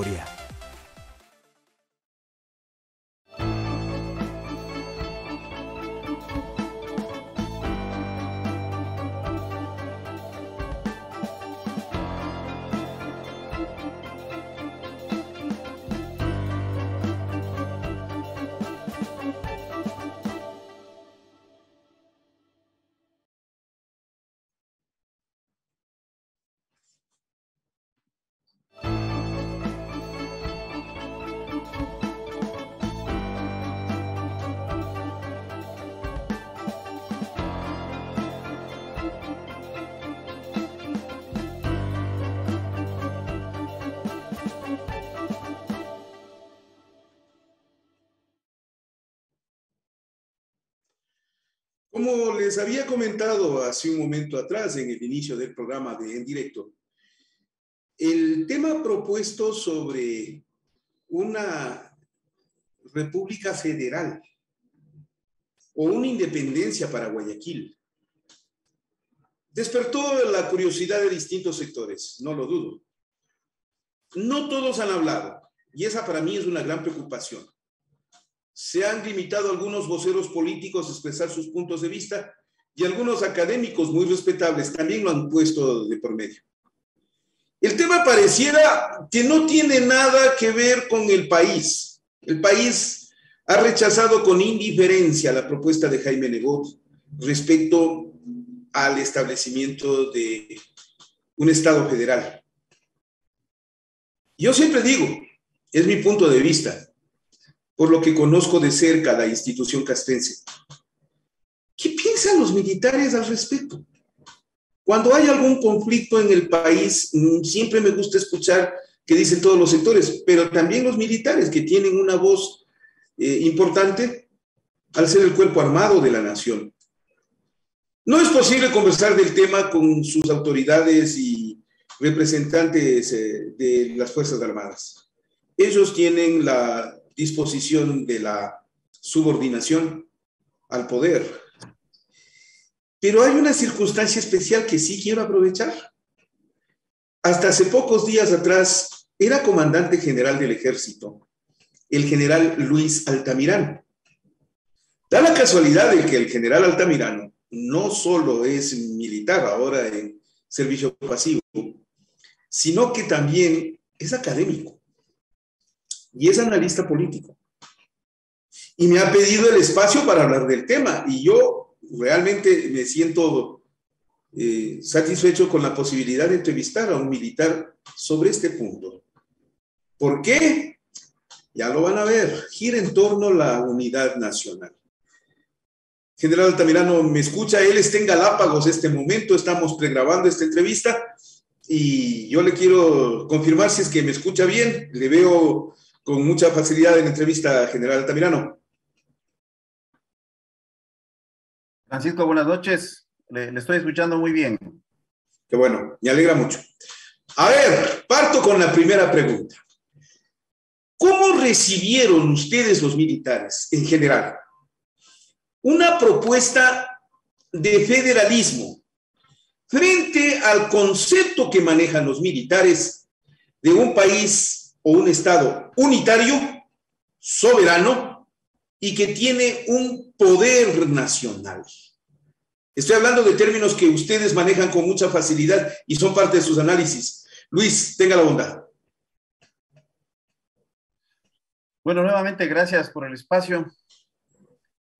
historia. Como les había comentado hace un momento atrás en el inicio del programa de En Directo, el tema propuesto sobre una república federal o una independencia para Guayaquil despertó la curiosidad de distintos sectores, no lo dudo. No todos han hablado, y esa para mí es una gran preocupación. Se han limitado algunos voceros políticos a expresar sus puntos de vista y algunos académicos muy respetables también lo han puesto de por medio. El tema pareciera que no tiene nada que ver con el país. El país ha rechazado con indiferencia la propuesta de Jaime Nebot respecto al establecimiento de un Estado federal. Yo siempre digo, es mi punto de vista, por lo que conozco de cerca la institución castrense. ¿Qué piensan los militares al respecto? Cuando hay algún conflicto en el país, siempre me gusta escuchar qué dicen todos los sectores, pero también los militares, que tienen una voz importante al ser el cuerpo armado de la nación. No es posible conversar del tema con sus autoridades y representantes de las Fuerzas Armadas. Ellos tienen la disposición de la subordinación al poder. Pero hay una circunstancia especial que sí quiero aprovechar. Hasta hace pocos días atrás era comandante general del ejército, el general Luis Altamirano. Da la casualidad de que el general Altamirano no solo es militar ahora en servicio pasivo, sino que también es académico y es analista político. Y me ha pedido el espacio para hablar del tema, y yo realmente me siento satisfecho con la posibilidad de entrevistar a un militar sobre este punto. ¿Por qué? Ya lo van a ver, gira en torno a la unidad nacional. General Altamirano, ¿me escucha? Él está en Galápagos este momento, estamos pregrabando esta entrevista y yo le quiero confirmar si es que me escucha bien. Le veo con mucha facilidad en la entrevista, General Altamirano. Francisco, buenas noches. Le estoy escuchando muy bien. Qué bueno, me alegra mucho. A ver, parto con la primera pregunta. ¿Cómo recibieron ustedes los militares en general una propuesta de federalismo frente al concepto que manejan los militares de un país o un estado unitario, soberano y que tiene un poder nacional? Estoy hablando de términos que ustedes manejan con mucha facilidad y son parte de sus análisis. Luis, tenga la bondad. Bueno, nuevamente gracias por el espacio.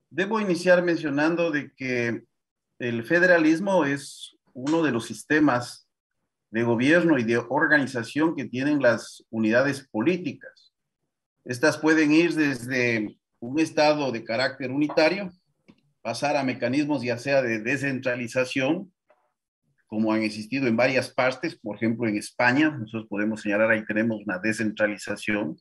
Debo iniciar mencionando de que el federalismo es uno de los sistemas de gobierno y de organización que tienen las unidades políticas. Estas pueden ir desde un estado de carácter unitario, pasar a mecanismos ya sea de descentralización, como han existido en varias partes, por ejemplo en España, nosotros podemos señalar ahí tenemos una descentralización.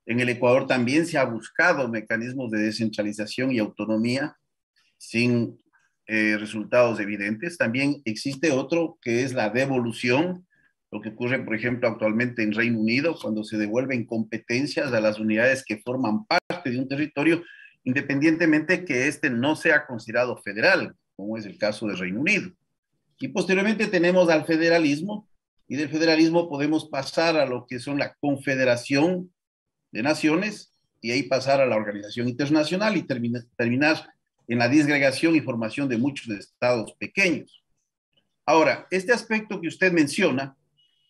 En el Ecuador también se ha buscado mecanismos de descentralización y autonomía sin resultados evidentes. También existe otro que es la devolución, lo que ocurre, por ejemplo, actualmente en Reino Unido, cuando se devuelven competencias a las unidades que forman parte de un territorio, independientemente que este no sea considerado federal, como es el caso de Reino Unido. Y posteriormente tenemos al federalismo, y del federalismo podemos pasar a lo que son la Confederación de Naciones y ahí pasar a la Organización Internacional y terminar en la disgregación y formación de muchos estados pequeños. Ahora, este aspecto que usted menciona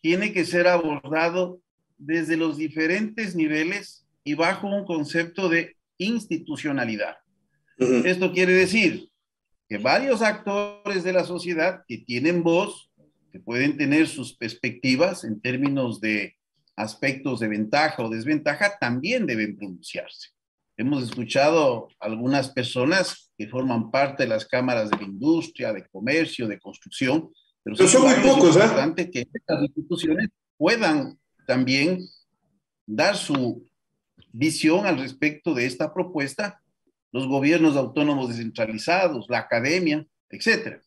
tiene que ser abordado desde los diferentes niveles y bajo un concepto de institucionalidad. Esto quiere decir que varios actores de la sociedad que tienen voz, que pueden tener sus perspectivas en términos de aspectos de ventaja o desventaja, también deben pronunciarse. Hemos escuchado algunas personas que forman parte de las cámaras de la industria, de comercio, de construcción, pero son muy pocos, es importante que estas instituciones puedan también dar su visión al respecto de esta propuesta, los gobiernos autónomos descentralizados, la academia, etc.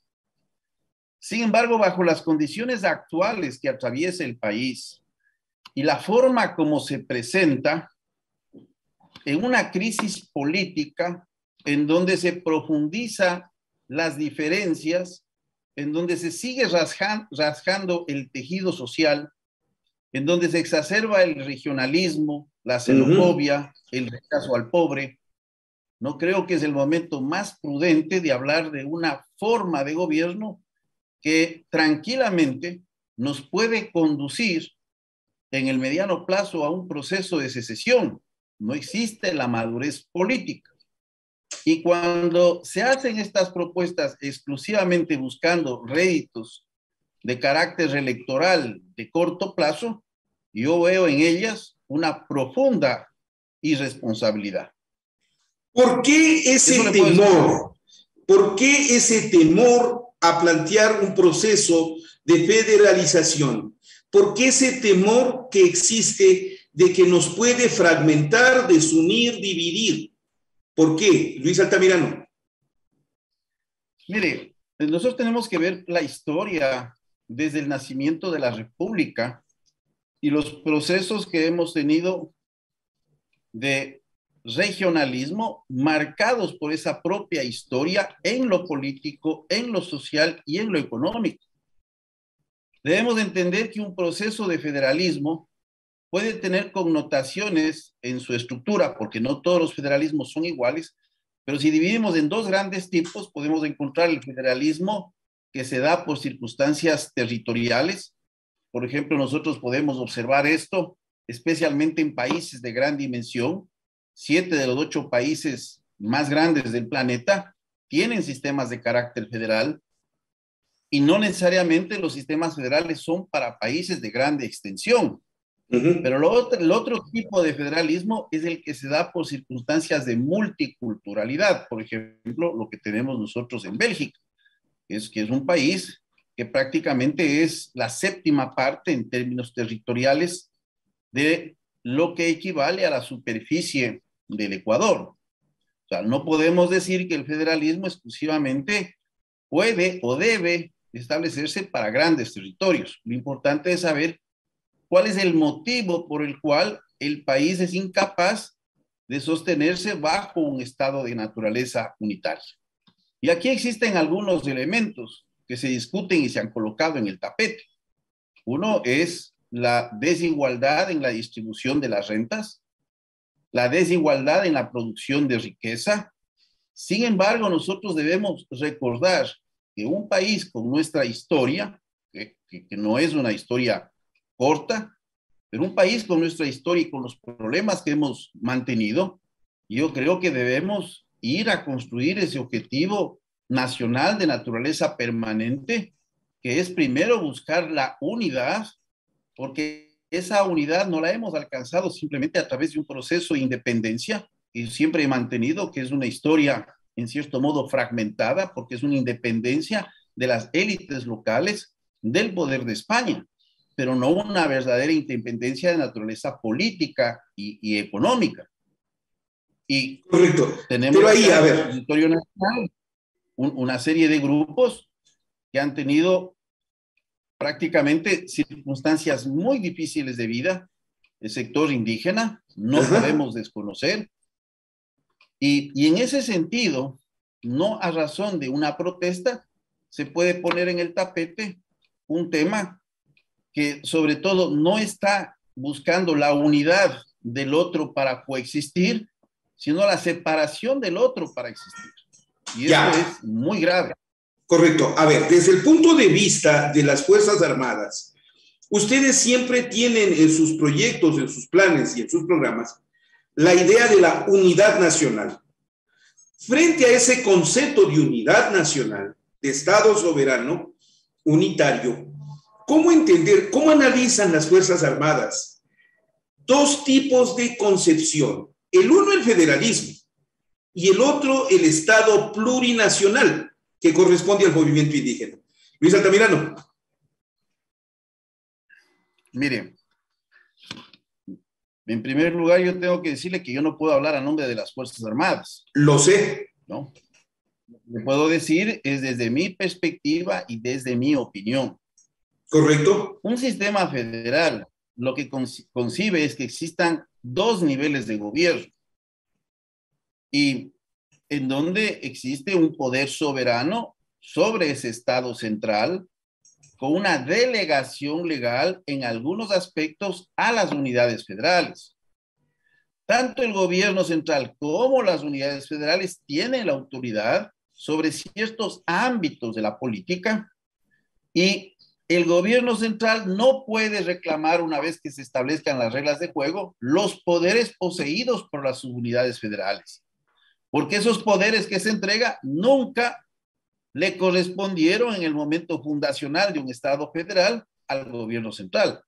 Sin embargo, bajo las condiciones actuales que atraviesa el país y la forma como se presenta, en una crisis política en donde se profundiza las diferencias, en donde se sigue rasgando el tejido social, en donde se exacerba el regionalismo, la xenofobia, el rechazo al pobre, no creo que es el momento más prudente de hablar de una forma de gobierno que tranquilamente nos puede conducir en el mediano plazo a un proceso de secesión. No existe la madurez política. Y cuando se hacen estas propuestas exclusivamente buscando réditos de carácter electoral de corto plazo, yo veo en ellas una profunda irresponsabilidad. ¿Por qué ese temor? ¿Por qué ese temor a plantear un proceso de federalización? ¿Por qué ese temor que existe de que nos puede fragmentar, desunir, dividir? ¿Por qué, Luis Altamirano? Mire, nosotros tenemos que ver la historia desde el nacimiento de la República y los procesos que hemos tenido de regionalismo marcados por esa propia historia en lo político, en lo social y en lo económico. Debemos entender que un proceso de federalismo puede tener connotaciones en su estructura, porque no todos los federalismos son iguales, pero si dividimos en dos grandes tipos, podemos encontrar el federalismo que se da por circunstancias territoriales. Por ejemplo, nosotros podemos observar esto, especialmente en países de gran dimensión. 7 de los 8 países más grandes del planeta tienen sistemas de carácter federal y no necesariamente los sistemas federales son para países de grande extensión. Pero el otro tipo de federalismo es el que se da por circunstancias de multiculturalidad. Por ejemplo, lo que tenemos nosotros en Bélgica, que es un país que prácticamente es la 7ª parte en términos territoriales de lo que equivale a la superficie del Ecuador. O sea, no podemos decir que el federalismo exclusivamente puede o debe establecerse para grandes territorios. Lo importante es saber cuál es el motivo por el cual el país es incapaz de sostenerse bajo un estado de naturaleza unitaria. Y aquí existen algunos elementos que se discuten y se han colocado en el tapete. Uno es la desigualdad en la distribución de las rentas, la desigualdad en la producción de riqueza. Sin embargo, nosotros debemos recordar que un país con nuestra historia, que no es una historia corta, pero un país con nuestra historia y con los problemas que hemos mantenido, yo creo que debemos ir a construir ese objetivo nacional de naturaleza permanente, que es primero buscar la unidad, porque esa unidad no la hemos alcanzado simplemente a través de un proceso de independencia, y siempre he mantenido que es una historia en cierto modo fragmentada, porque es una independencia de las élites locales del poder de España, pero no una verdadera independencia de naturaleza política y económica. Y correcto. tenemos pero ahí, a ver, en el territorio nacional una serie de grupos que han tenido prácticamente circunstancias muy difíciles de vida. El sector indígena no podemos desconocer. Y en ese sentido, no a razón de una protesta, se puede poner en el tapete un tema que sobre todo no está buscando la unidad del otro para coexistir, sino la separación del otro para existir. Y esto Ya, es muy grave. correcto. A ver, desde el punto de vista de las Fuerzas Armadas, ustedes siempre tienen en sus proyectos, en sus planes y en sus programas la idea de la unidad nacional. Frente a ese concepto de unidad nacional, de Estado soberano, unitario, ¿cómo entender, cómo analizan las Fuerzas Armadas dos tipos de concepción? El uno, el federalismo, y el otro, el Estado plurinacional, que corresponde al movimiento indígena. Luis Altamirano. Mire, en primer lugar yo tengo que decirle que yo no puedo hablar a nombre de las Fuerzas Armadas. Lo sé. ¿No? Lo que puedo decir es desde mi perspectiva y desde mi opinión. Correcto. Un sistema federal lo que concibe es que existan dos niveles de gobierno y en donde existe un poder soberano sobre ese Estado central con una delegación legal en algunos aspectos a las unidades federales. Tanto el gobierno central como las unidades federales tienen la autoridad sobre ciertos ámbitos de la política y el gobierno central no puede reclamar, una vez que se establezcan las reglas de juego, los poderes poseídos por las subunidades federales, porque esos poderes que se entrega nunca le correspondieron en el momento fundacional de un Estado federal al gobierno central.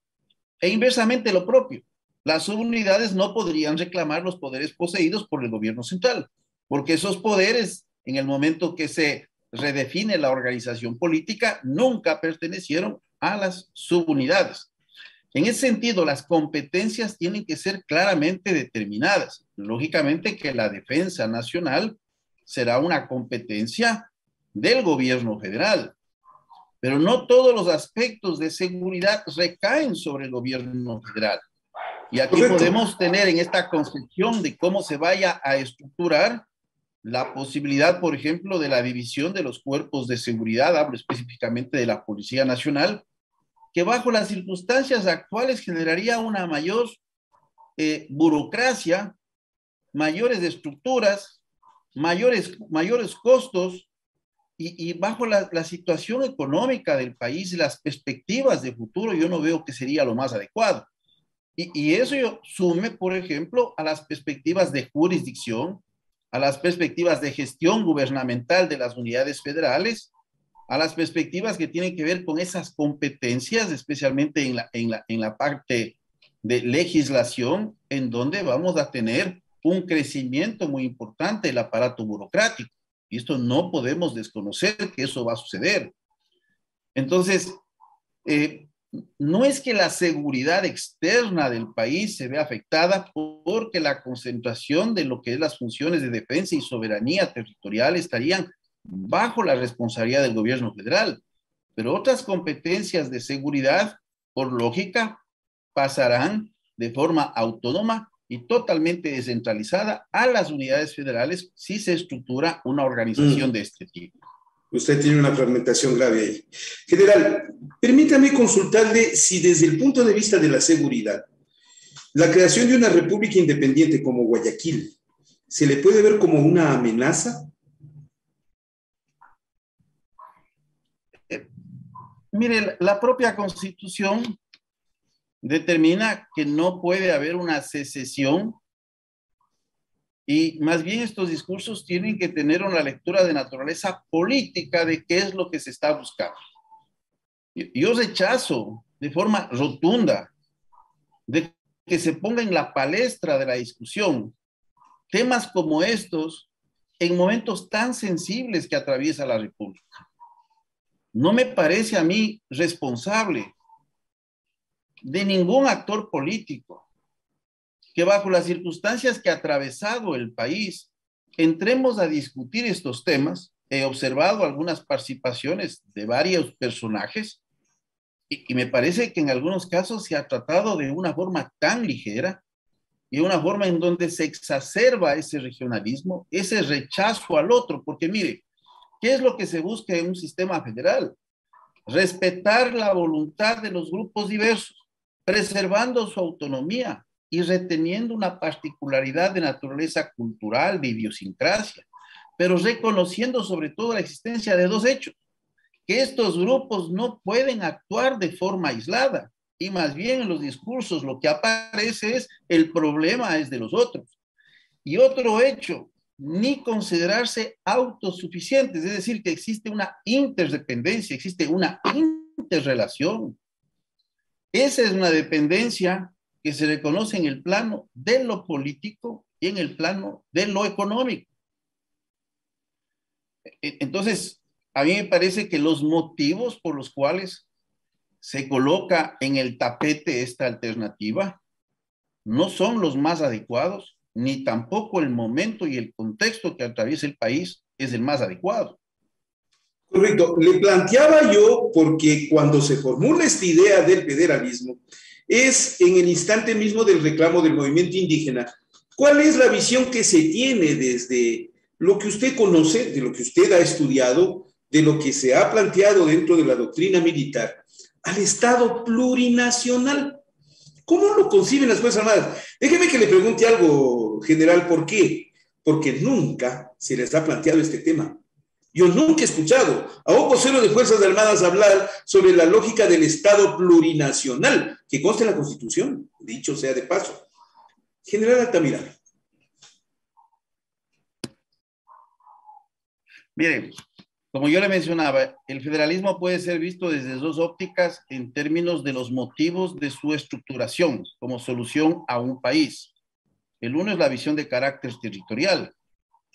E inversamente lo propio. Las subunidades no podrían reclamar los poderes poseídos por el gobierno central, porque esos poderes, en el momento que se redefine la organización política, nunca pertenecieron a las subunidades. En ese sentido, las competencias tienen que ser claramente determinadas. Lógicamente que la defensa nacional será una competencia del gobierno federal, pero no todos los aspectos de seguridad recaen sobre el gobierno federal. Y aquí Correcto. podemos tener en esta concepción de cómo se vaya a estructurar la posibilidad, por ejemplo, de la división de los cuerpos de seguridad, hablo específicamente de la Policía Nacional, que bajo las circunstancias actuales generaría una mayor burocracia, mayores estructuras, mayores costos, y bajo la situación económica del país y las perspectivas de futuro, yo no veo que sería lo más adecuado. Y eso yo sume, por ejemplo, a las perspectivas de jurisdicción, a las perspectivas de gestión gubernamental de las unidades federales, a las perspectivas que tienen que ver con esas competencias, especialmente en la parte de legislación, en donde vamos a tener un crecimiento muy importante del aparato burocrático. Y esto no podemos desconocer que eso va a suceder. Entonces, no es que la seguridad externa del país se vea afectada porque la concentración de lo que es las funciones de defensa y soberanía territorial estarían bajo la responsabilidad del gobierno federal, pero otras competencias de seguridad, por lógica, pasarán de forma autónoma y totalmente descentralizada a las unidades federales si se estructura una organización de este tipo. Usted tiene una fragmentación grave ahí. General, permítame consultarle si desde el punto de vista de la seguridad, la creación de una república independiente como Guayaquil, ¿se le puede ver como una amenaza? Mire, la propia Constitución determina que no puede haber una secesión y más bien estos discursos tienen que tener una lectura de naturaleza política de qué es lo que se está buscando. Yo rechazo de forma rotunda de que se ponga en la palestra de la discusión temas como estos en momentos tan sensibles que atraviesa la República. No me parece a mí responsable de ningún actor político que bajo las circunstancias que ha atravesado el país entremos a discutir estos temas. He observado algunas participaciones de varios personajes y me parece que en algunos casos se ha tratado de una forma tan ligera y una forma en donde se exacerba ese regionalismo, ese rechazo al otro, porque mire, ¿qué es lo que se busca en un sistema federal? respetar la voluntad de los grupos diversos, preservando su autonomía y reteniendo una particularidad de naturaleza cultural, de idiosincrasia, pero reconociendo sobre todo la existencia de dos hechos, que estos grupos no pueden actuar de forma aislada, y más bien en los discursos lo que aparece es el problema es de los otros. Y otro hecho, ni considerarse autosuficientes, es decir, que existe una interdependencia, existe una interrelación. Esa es una dependencia que se reconoce en el plano de lo político y en el plano de lo económico. Entonces, a mí me parece que los motivos por los cuales se coloca en el tapete esta alternativa no son los más adecuados, ni tampoco el momento y el contexto que atraviesa el país es el más adecuado. Correcto. Le planteaba yo porque cuando se formula esta idea del federalismo es en el instante mismo del reclamo del movimiento indígena. ¿Cuál es la visión que se tiene desde lo que usted conoce, de lo que usted ha estudiado, de lo que se ha planteado dentro de la doctrina militar, al Estado plurinacional? ¿Cómo lo conciben las Fuerzas Armadas? Déjeme que le pregunte algo, general, ¿por qué? Porque nunca se les ha planteado este tema. Yo nunca he escuchado a un vocero de Fuerzas Armadas hablar sobre la lógica del Estado plurinacional, que consta en la Constitución, dicho sea de paso. General Altamira. Miren, como yo le mencionaba, el federalismo puede ser visto desde dos ópticas en términos de los motivos de su estructuración como solución a un país. El uno es la visión de carácter territorial,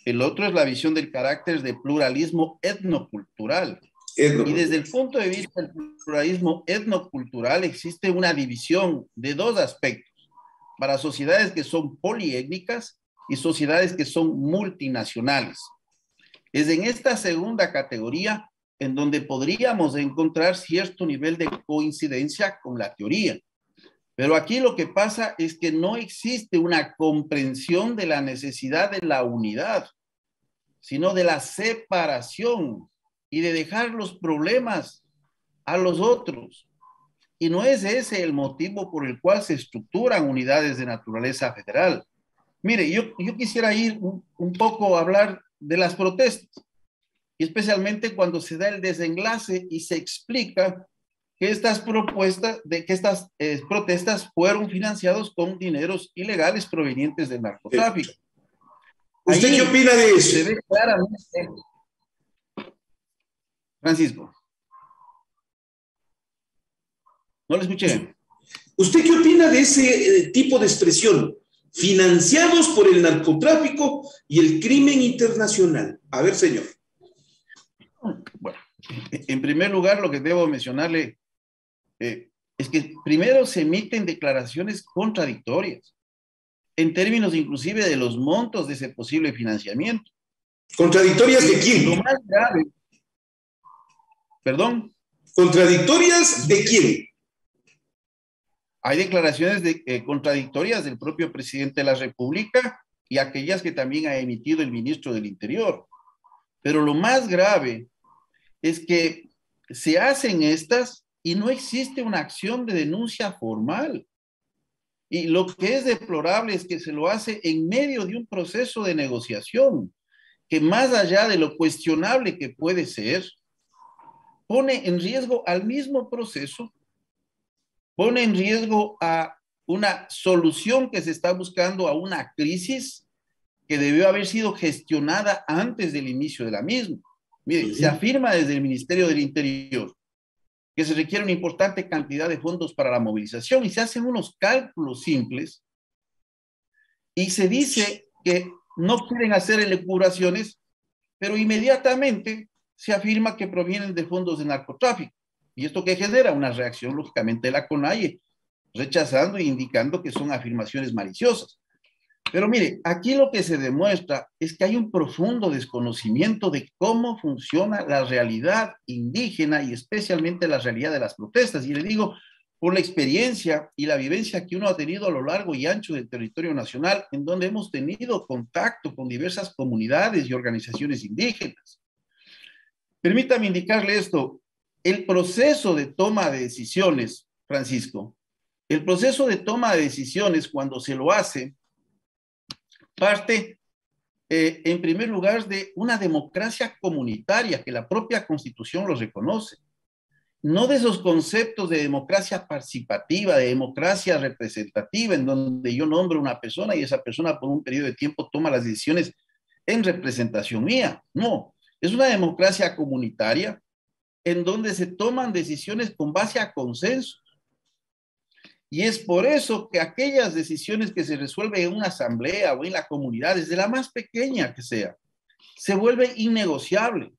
el otro es la visión del carácter de pluralismo etnocultural. Y desde el punto de vista del pluralismo etnocultural existe una división de dos aspectos, para sociedades que son poliétnicas y sociedades que son multinacionales. Es en esta segunda categoría en donde podríamos encontrar cierto nivel de coincidencia con la teoría. Pero aquí lo que pasa es que no existe una comprensión de la necesidad de la unidad, sino de la separación y de dejar los problemas a los otros. Y no es ese el motivo por el cual se estructuran unidades de naturaleza federal. Mire, yo quisiera ir un poco a hablar de las protestas, y especialmente cuando se da el desenlace y se explica que estas protestas fueron financiadas con dineros ilegales provenientes del narcotráfico. ¿Usted ahí qué opina de eso? Se ve claramente. Francisco. No lo escuché. ¿Usted qué opina de ese tipo de expresión? Financiados por el narcotráfico y el crimen internacional. A ver, señor. Bueno, en primer lugar, lo que debo mencionarle es que primero se emiten declaraciones contradictorias, en términos inclusive de los montos de ese posible financiamiento. ¿Contradictorias de quién? Lo más grave. ¿Perdón? ¿Contradictorias de quién? Hay declaraciones contradictorias del propio presidente de la República y aquellas que también ha emitido el ministro del Interior. Pero lo más grave es que se hacen estas y no existe una acción de denuncia formal. Y lo que es deplorable es que se lo hace en medio de un proceso de negociación que, más allá de lo cuestionable que puede ser, pone en riesgo al mismo proceso, pone en riesgo a una solución que se está buscando a una crisis que debió haber sido gestionada antes del inicio de la misma. Mire, se afirma desde el Ministerio del Interior que se requiere una importante cantidad de fondos para la movilización y se hacen unos cálculos simples y se dice que no quieren hacer elucubraciones, pero inmediatamente se afirma que provienen de fondos de narcotráfico. ¿Y esto qué genera? Una reacción, lógicamente, de la CONAIE, rechazando e indicando que son afirmaciones maliciosas. Pero mire, aquí lo que se demuestra es que hay un profundo desconocimiento de cómo funciona la realidad indígena y especialmente la realidad de las protestas. Y le digo, por la experiencia y la vivencia que uno ha tenido a lo largo y ancho del territorio nacional, en donde hemos tenido contacto con diversas comunidades y organizaciones indígenas. Permítame indicarle esto. el proceso de toma de decisiones, Francisco, el proceso de toma de decisiones cuando se lo hace, parte en primer lugar de una democracia comunitaria que la propia Constitución lo reconoce. No de esos conceptos de democracia participativa, de democracia representativa, en donde yo nombro a una persona y esa persona por un periodo de tiempo toma las decisiones en representación mía. No, es una democracia comunitaria en donde se toman decisiones con base a consenso. Y es por eso que aquellas decisiones que se resuelven en una asamblea o en la comunidad, desde la más pequeña que sea, se vuelve innegociable.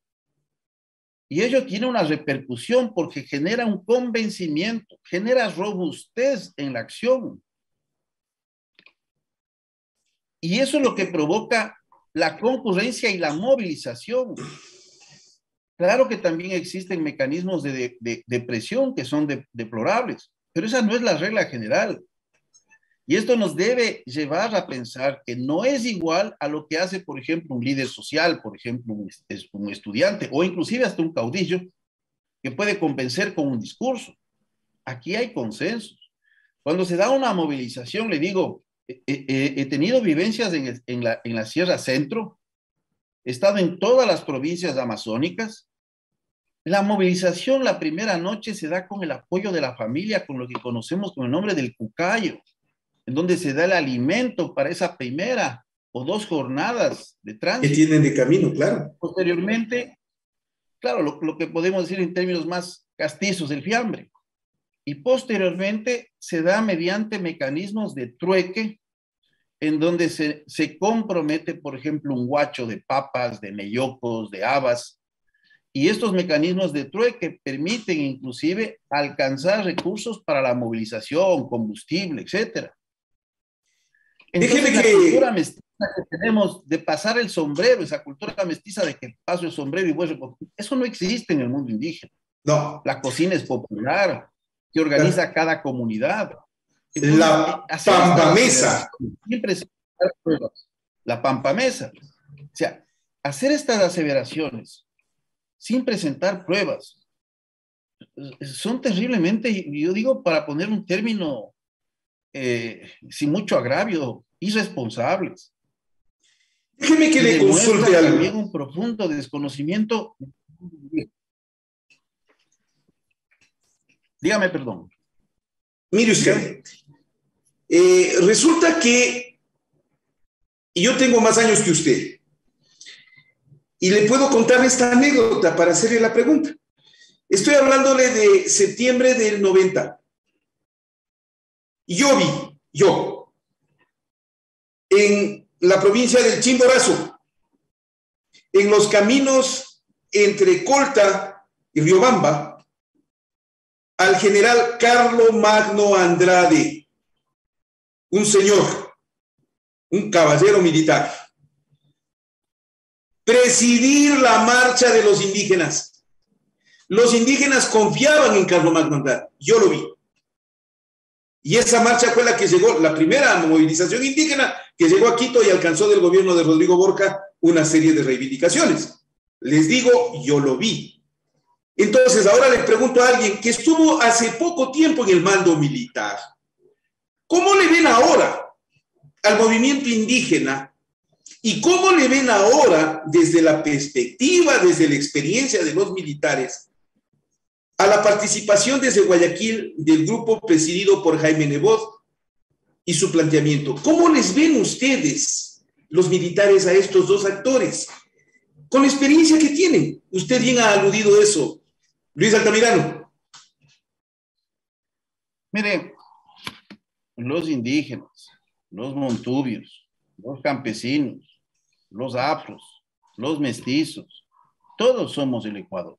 Y ello tiene una repercusión porque genera un convencimiento, genera robustez en la acción. Y eso es lo que provoca la concurrencia y la movilización. Claro que también existen mecanismos de presión que son deplorables, pero esa no es la regla general. Y esto nos debe llevar a pensar que no es igual a lo que hace, por ejemplo, un líder social, por ejemplo, un estudiante, o inclusive hasta un caudillo, que puede convencer con un discurso. Aquí hay consensos. Cuando se da una movilización, le digo, he tenido vivencias en la Sierra Centro, he estado en todas las provincias amazónicas. La movilización la primera noche se da con el apoyo de la familia, con lo que conocemos con el nombre del cucayo, en donde se da el alimento para esa primera o dos jornadas de tránsito. Que tienen de camino, claro. Posteriormente, claro, lo que podemos decir en términos más castizos, el fiambre. Y posteriormente se da mediante mecanismos de trueque, en donde se compromete, por ejemplo, un guacho de papas, de neyocos, de habas, y estos mecanismos de trueque permiten inclusive alcanzar recursos para la movilización, combustible, etcétera. Entonces, la cultura mestiza que tenemos de pasar el sombrero, esa cultura mestiza de que paso el sombrero y voy a recoger, eso no existe en el mundo indígena. No. La cocina es popular, que organiza cada comunidad. Entonces, la pampamesa. Siempre se pruebas. La pampamesa. O sea, hacer estas aseveraciones sin presentar pruebas son terriblemente, yo digo, para poner un término sin mucho agravio, irresponsables. Déjeme que le consulte algo. También un profundo desconocimiento. Dígame, perdón. Mire usted, resulta que yo tengo más años que usted y le puedo contar esta anécdota para hacerle la pregunta. Estoy hablándole de septiembre del 90. Yo, en la provincia del Chimborazo, en los caminos entre Colta y Riobamba, al general Carlo Magno Andrade, un señor, un caballero militar, presidir la marcha de los indígenas. Los indígenas confiaban en Carlo Magno Andrade, yo lo vi. Y esa marcha fue la que llegó, la primera movilización indígena que llegó a Quito y alcanzó del gobierno de Rodrigo Borja una serie de reivindicaciones. Les digo, yo lo vi. Entonces, ahora le pregunto a alguien que estuvo hace poco tiempo en el mando militar, ¿cómo le ven ahora al movimiento indígena y cómo le ven ahora desde la perspectiva, desde la experiencia de los militares, a la participación desde Guayaquil del grupo presidido por Jaime Nebot y su planteamiento? ¿Cómo les ven ustedes, los militares, a estos dos actores? Con la experiencia que tienen. Usted bien ha aludido eso, Luis Altamirano. Mire, los indígenas, los montubios, los campesinos, los afros, los mestizos, todos somos el Ecuador.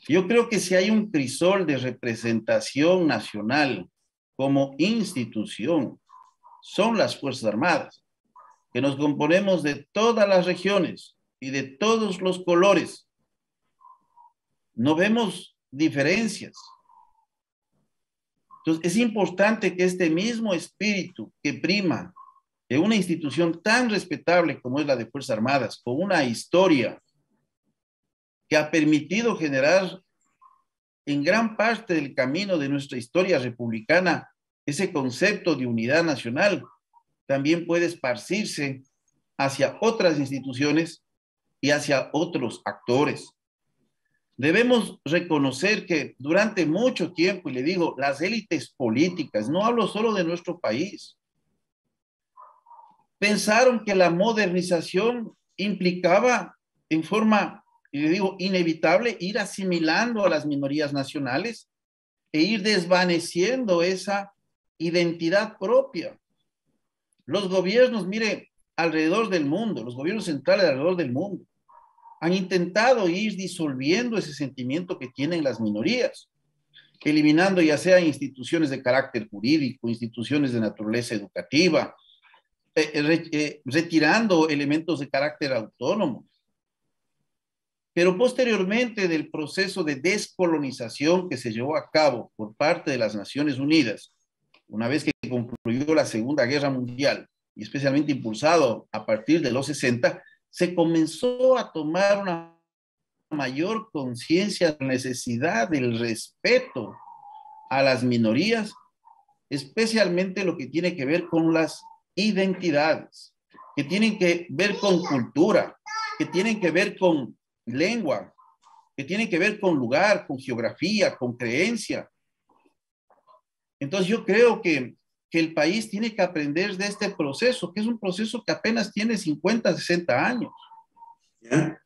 Yo creo que si hay un crisol de representación nacional como institución, son las Fuerzas Armadas, que nos componemos de todas las regiones y de todos los colores. No vemos diferencias. Entonces, es importante que este mismo espíritu que prima en una institución tan respetable como es la de Fuerzas Armadas, con una historia que ha permitido generar en gran parte del camino de nuestra historia republicana, ese concepto de unidad nacional también puede esparcirse hacia otras instituciones y hacia otros actores. Debemos reconocer que durante mucho tiempo, y le digo, las élites políticas, no hablo solo de nuestro país, pensaron que la modernización implicaba en forma, y le digo, inevitable, ir asimilando a las minorías nacionales e ir desvaneciendo esa identidad propia. Los gobiernos, mire, alrededor del mundo, los gobiernos centrales alrededor del mundo, han intentado ir disolviendo ese sentimiento que tienen las minorías, eliminando ya sea instituciones de carácter jurídico, instituciones de naturaleza educativa, retirando elementos de carácter autónomo. Pero posteriormente del proceso de descolonización que se llevó a cabo por parte de las Naciones Unidas, una vez que concluyó la Segunda Guerra Mundial, y especialmente impulsado a partir de los 60, se comenzó a tomar una mayor conciencia de la necesidad del respeto a las minorías, especialmente lo que tiene que ver con las identidades, que tienen que ver con cultura, que tienen que ver con lengua, que tienen que ver con lugar, con geografía, con creencia. Entonces yo creo que el país tiene que aprender de este proceso, que es un proceso que apenas tiene 50, 60 años. ¿Ya?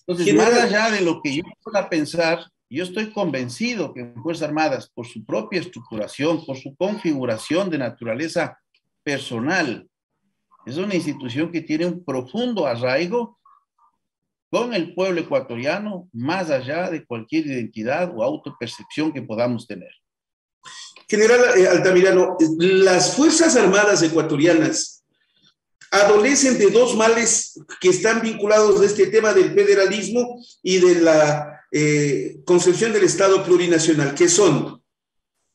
Entonces, más allá de lo que yo pueda pensar, yo estoy convencido que en Fuerzas Armadas, por su propia estructuración, por su configuración de naturaleza personal, es una institución que tiene un profundo arraigo con el pueblo ecuatoriano, más allá de cualquier identidad o autopercepción que podamos tener. General Altamirano, las Fuerzas Armadas ecuatorianas adolecen de dos males que están vinculados a este tema del federalismo y de la concepción del Estado plurinacional, que son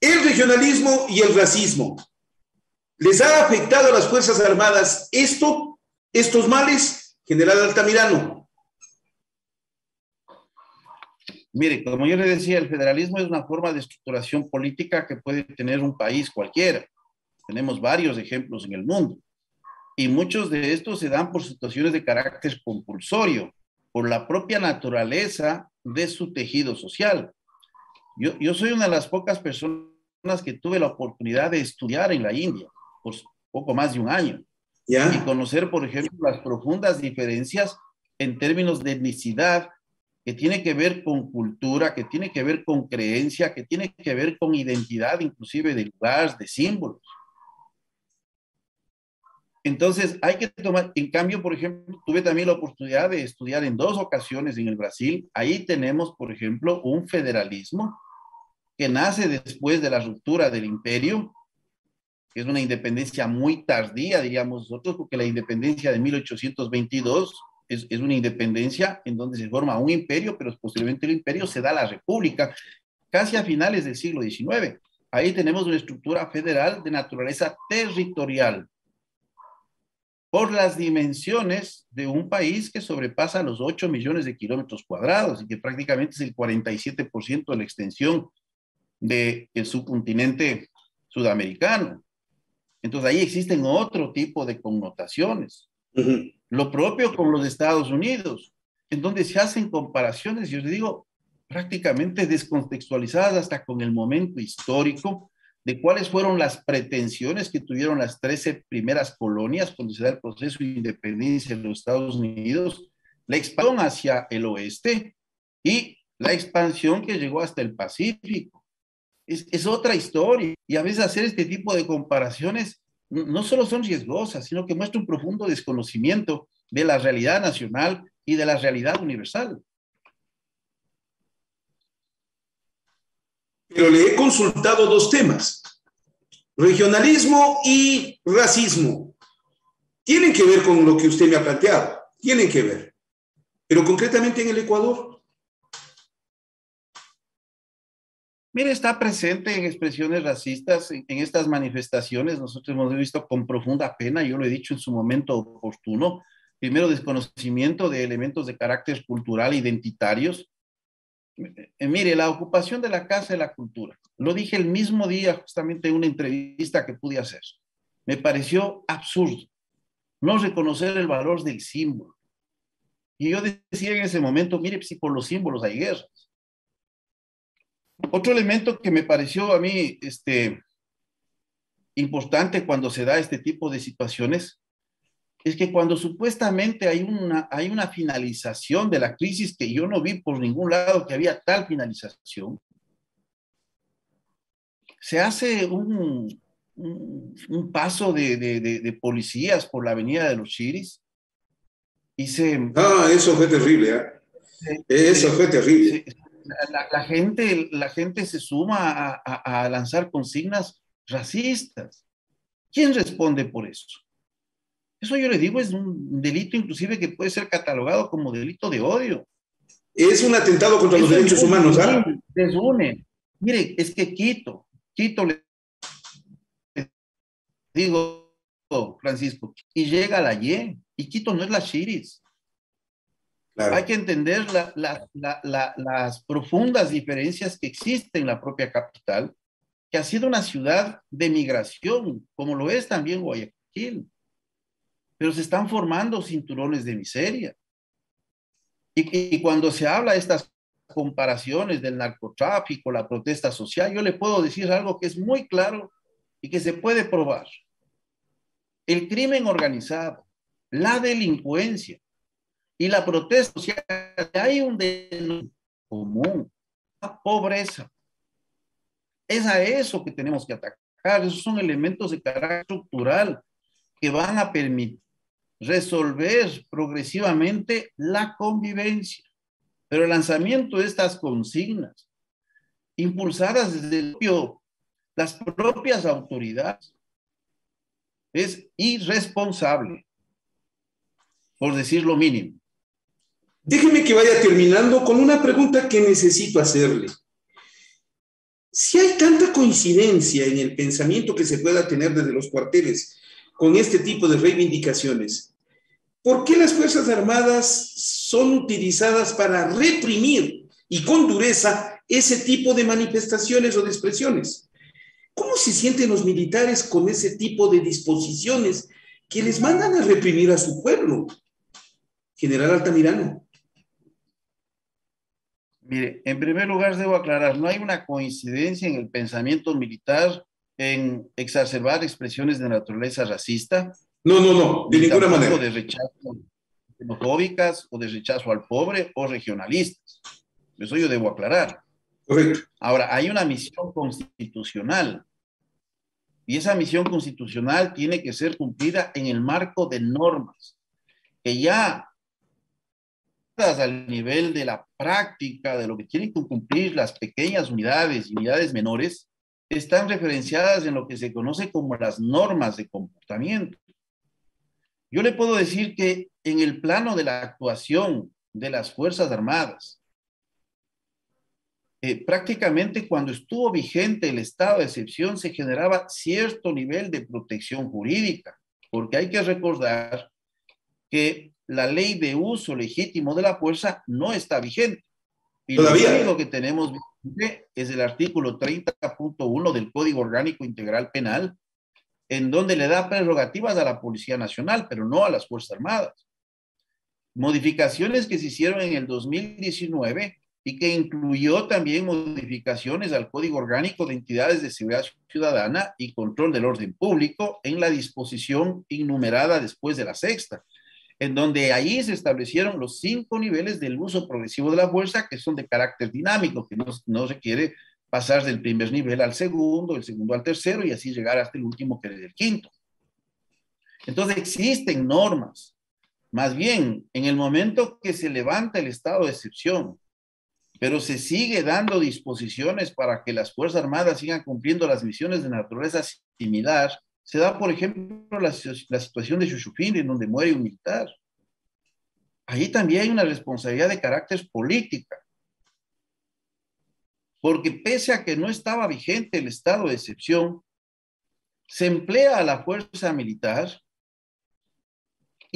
el regionalismo y el racismo. ¿Les ha afectado a las Fuerzas Armadas estos males, General Altamirano? Mire, como yo le decía, el federalismo es una forma de estructuración política que puede tener un país cualquiera. Tenemos varios ejemplos en el mundo. Y muchos de estos se dan por situaciones de carácter compulsorio, por la propia naturaleza de su tejido social. Yo soy una de las pocas personas que tuve la oportunidad de estudiar en la India por poco más de un año. ¿Ya? Y conocer, por ejemplo, las profundas diferencias en términos de etnicidad, que tiene que ver con cultura, que tiene que ver con creencia, que tiene que ver con identidad, inclusive de lugares, de símbolos. Entonces, hay que tomar, en cambio, por ejemplo, tuve también la oportunidad de estudiar en 2 ocasiones en el Brasil. Ahí tenemos, por ejemplo, un federalismo que nace después de la ruptura del imperio, que es una independencia muy tardía, diríamos nosotros, porque la independencia de 1822 es una independencia en donde se forma un imperio, pero posteriormente el imperio se da a la república, casi a finales del siglo XIX. Ahí tenemos una estructura federal de naturaleza territorial, por las dimensiones de un país que sobrepasa los 8 millones de kilómetros cuadrados y que prácticamente es el 47% de la extensión del subcontinente sudamericano. Entonces ahí existen otro tipo de connotaciones. Lo propio con los Estados Unidos, en donde se hacen comparaciones, yo les digo, prácticamente descontextualizadas hasta con el momento histórico de cuáles fueron las pretensiones que tuvieron las 13 primeras colonias cuando se da el proceso de independencia de los Estados Unidos, la expansión hacia el oeste y la expansión que llegó hasta el Pacífico. Es otra historia. Y a veces hacer este tipo de comparaciones no solo son riesgosas, sino que muestra un profundo desconocimiento de la realidad nacional y de la realidad universal. Pero le he consultado 2 temas, regionalismo y racismo. Tienen que ver con lo que usted me ha planteado, tienen que ver, pero concretamente en el Ecuador. Mire, está presente en expresiones racistas, en estas manifestaciones. Nosotros hemos visto con profunda pena, yo lo he dicho en su momento oportuno, primero desconocimiento de elementos de carácter cultural identitarios, Mire, la ocupación de la Casa de la Cultura, lo dije el mismo día justamente en una entrevista que pude hacer. Me pareció absurdo no reconocer el valor del símbolo. Y yo decía en ese momento, mire, si por los símbolos hay guerras. Otro elemento que me pareció a mí importante cuando se da este tipo de situaciones es que cuando supuestamente hay una finalización de la crisis, que yo no vi por ningún lado que había tal finalización, se hace un paso de policías por la avenida de los Chiris y Ah, eso fue terrible, ¿eh? Eso fue terrible. la gente se suma a lanzar consignas racistas. ¿Quién responde por eso? Eso yo le digo es un delito inclusive que puede ser catalogado como delito de odio. Es un atentado contra los derechos humanos, ¿ah? Desune. Mire, es que Quito le digo, Francisco, y llega a la Y, y Quito no es la Chiris. Claro. Hay que entender las profundas diferencias que existen en la propia capital, que ha sido una ciudad de migración, como lo es también Guayaquil, pero se están formando cinturones de miseria. Y cuando se habla de estas comparaciones del narcotráfico, la protesta social, yo le puedo decir algo que es muy claro y que se puede probar. El crimen organizado, la delincuencia y la protesta social, hay un denominador común, la pobreza. Es a eso que tenemos que atacar. Esos son elementos de carácter estructural que van a permitir resolver progresivamente la convivencia. Pero el lanzamiento de estas consignas, impulsadas desde las propias autoridades, es irresponsable, por decir lo mínimo. Déjeme que vaya terminando con una pregunta que necesito hacerle. Si hay tanta coincidencia en el pensamiento que se pueda tener desde los cuarteles con este tipo de reivindicaciones, ¿por qué las Fuerzas Armadas son utilizadas para reprimir y con dureza ese tipo de manifestaciones o de expresiones? ¿Cómo se sienten los militares con ese tipo de disposiciones que les mandan a reprimir a su pueblo? General Altamirano. Mire, en primer lugar debo aclarar, no hay una coincidencia en el pensamiento militar en exacerbar expresiones de naturaleza racista. No, de ninguna manera. De rechazo xenofóbicas o de rechazo al pobre o regionalistas. Eso yo debo aclarar. Correcto. Ahora, hay una misión constitucional y esa misión constitucional tiene que ser cumplida en el marco de normas que ya al nivel de la práctica, de lo que tienen que cumplir las pequeñas unidades y unidades menores, están referenciadas en lo que se conoce como las normas de comportamiento. Yo le puedo decir que en el plano de la actuación de las Fuerzas Armadas, prácticamente cuando estuvo vigente el estado de excepción se generaba cierto nivel de protección jurídica, porque hay que recordar que la ley de uso legítimo de la fuerza no está vigente. Y todavía lo único que tenemos vigente es el artículo 30.1 del Código Orgánico Integral Penal, en donde le da prerrogativas a la Policía Nacional, pero no a las Fuerzas Armadas. Modificaciones que se hicieron en el 2019 y que incluyó también modificaciones al Código Orgánico de Entidades de Seguridad Ciudadana y Control del Orden Público en la disposición enumerada después de la sexta, en donde ahí se establecieron los 5 niveles del uso progresivo de la fuerza, que son de carácter dinámico, que no requiere pasar del primer nivel al segundo, el segundo al tercero, y así llegar hasta el último, que es el quinto. Entonces existen normas. Más bien, en el momento que se levanta el estado de excepción, pero se sigue dando disposiciones para que las Fuerzas Armadas sigan cumpliendo las misiones de naturaleza similar, se da, por ejemplo, la situación de Chuchupín, en donde muere un militar. Ahí también hay una responsabilidad de carácter política, porque pese a que no estaba vigente el estado de excepción, se emplea a la fuerza militar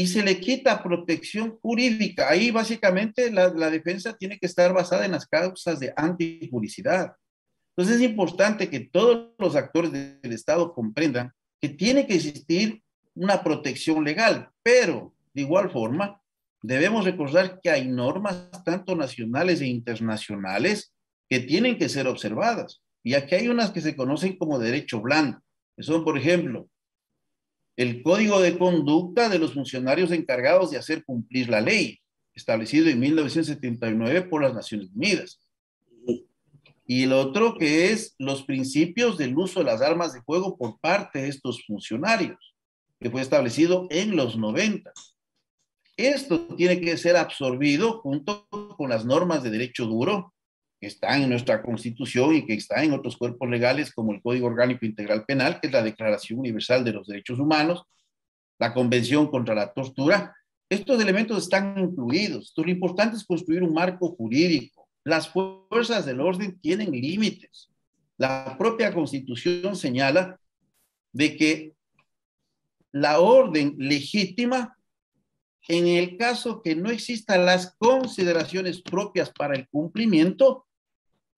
y se le quita protección jurídica. Ahí básicamente la defensa tiene que estar basada en las causas de antijuricidad. Entonces es importante que todos los actores del Estado comprendan que tiene que existir una protección legal, pero de igual forma debemos recordar que hay normas tanto nacionales e internacionales que tienen que ser observadas. Y aquí hay unas que se conocen como derecho blando, que son, por ejemplo, el Código de Conducta de los funcionarios encargados de hacer cumplir la ley, establecido en 1979 por las Naciones Unidas. Y el otro que es los principios del uso de las armas de fuego por parte de estos funcionarios, que fue establecido en los 90. Esto tiene que ser absorbido junto con las normas de derecho duro que están en nuestra Constitución y que están en otros cuerpos legales como el Código Orgánico Integral Penal, que es la Declaración Universal de los Derechos Humanos, la Convención contra la Tortura. Estos elementos están incluidos. Entonces, lo importante es construir un marco jurídico. Las fuerzas del orden tienen límites. La propia Constitución señala de que la orden legítima, en el caso que no existan las consideraciones propias para el cumplimiento,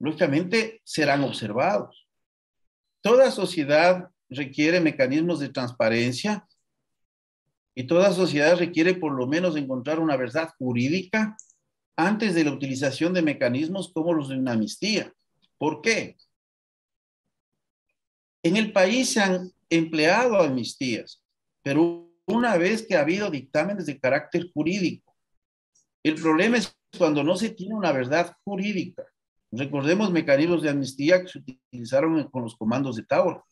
lógicamente serán observados. Toda sociedad requiere mecanismos de transparencia y toda sociedad requiere por lo menos encontrar una verdad jurídica antes de la utilización de mecanismos como los de una amnistía. ¿Por qué? En el país se han empleado amnistías, pero una vez que ha habido dictámenes de carácter jurídico. El problema es cuando no se tiene una verdad jurídica. Recordemos mecanismos de amnistía que se utilizaron con los comandos de Tauro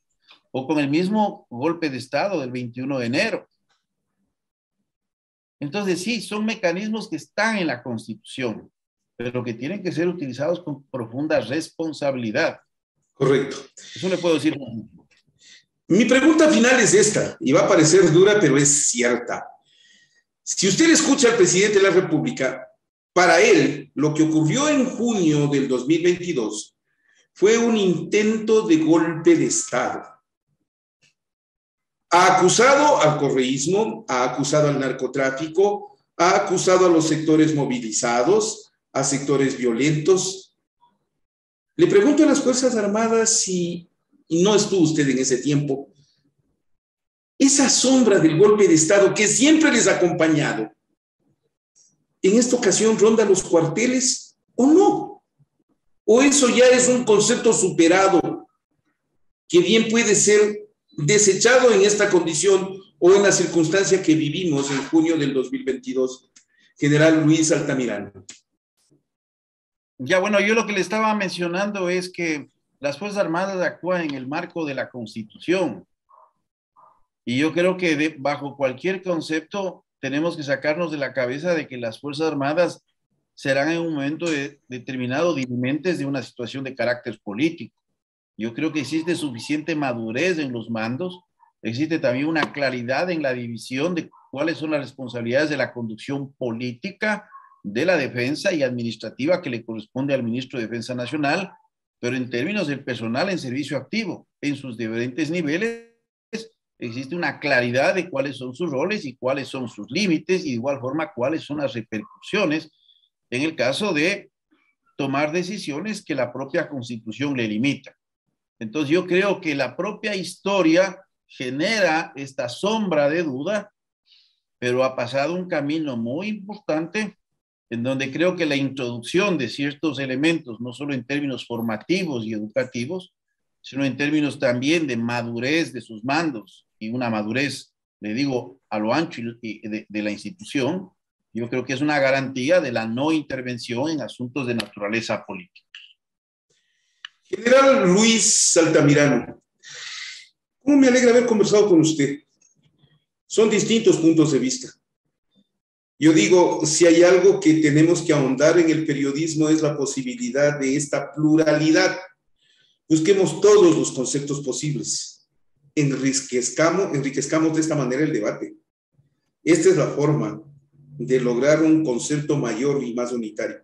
o con el mismo golpe de Estado del 21 de enero. Entonces, sí, son mecanismos que están en la Constitución, pero que tienen que ser utilizados con profunda responsabilidad. Correcto. Eso le puedo decir. Mi pregunta final es esta, y va a parecer dura, pero es cierta. Si usted escucha al presidente de la República, para él, lo que ocurrió en junio del 2022 fue un intento de golpe de Estado. Ha acusado al correísmo, ha acusado al narcotráfico, ha acusado a los sectores movilizados, a sectores violentos. Le pregunto a las Fuerzas Armadas si, y no estuvo usted en ese tiempo, esa sombra del golpe de Estado que siempre les ha acompañado, ¿en esta ocasión ronda los cuarteles o no? ¿O eso ya es un concepto superado que bien puede ser desechado en esta condición o en la circunstancia que vivimos en junio del 2022? General Luis Altamirano. Ya, bueno, yo lo que le estaba mencionando es que las Fuerzas Armadas actúan en el marco de la Constitución. Y yo creo que bajo cualquier concepto tenemos que sacarnos de la cabeza de que las Fuerzas Armadas serán en un momento determinado dirimentes de una situación de carácter político. Yo creo que existe suficiente madurez en los mandos, existe también una claridad en la división de cuáles son las responsabilidades de la conducción política, de la defensa y administrativa que le corresponde al ministro de Defensa Nacional, pero en términos del personal en servicio activo, en sus diferentes niveles, existe una claridad de cuáles son sus roles y cuáles son sus límites y de igual forma cuáles son las repercusiones en el caso de tomar decisiones que la propia Constitución le limita. Entonces yo creo que la propia historia genera esta sombra de duda, pero ha pasado un camino muy importante en donde creo que la introducción de ciertos elementos, no solo en términos formativos y educativos, sino en términos también de madurez de sus mandos y una madurez, le digo, a lo ancho de la institución, yo creo que es una garantía de la no intervención en asuntos de naturaleza política. General Luis Altamirano, ¿cómo me alegra haber conversado con usted? Son distintos puntos de vista. Yo digo, si hay algo que tenemos que ahondar en el periodismo es la posibilidad de esta pluralidad. Busquemos todos los conceptos posibles. Enriquezcamos de esta manera el debate. Esta es la forma de lograr un concepto mayor y más unitario.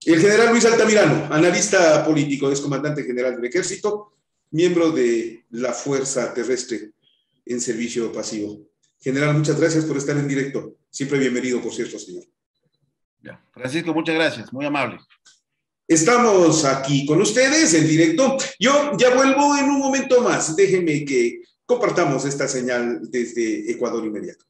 El general Luis Altamirano, analista político, es comandante general del Ejército, miembro de la Fuerza Terrestre en servicio pasivo. General, muchas gracias por estar en directo. Siempre bienvenido, por cierto, señor. Ya. Francisco, muchas gracias, muy amable. Estamos aquí con ustedes en directo. Yo ya vuelvo en un momento más. Déjenme que compartamos esta señal desde Ecuador inmediato.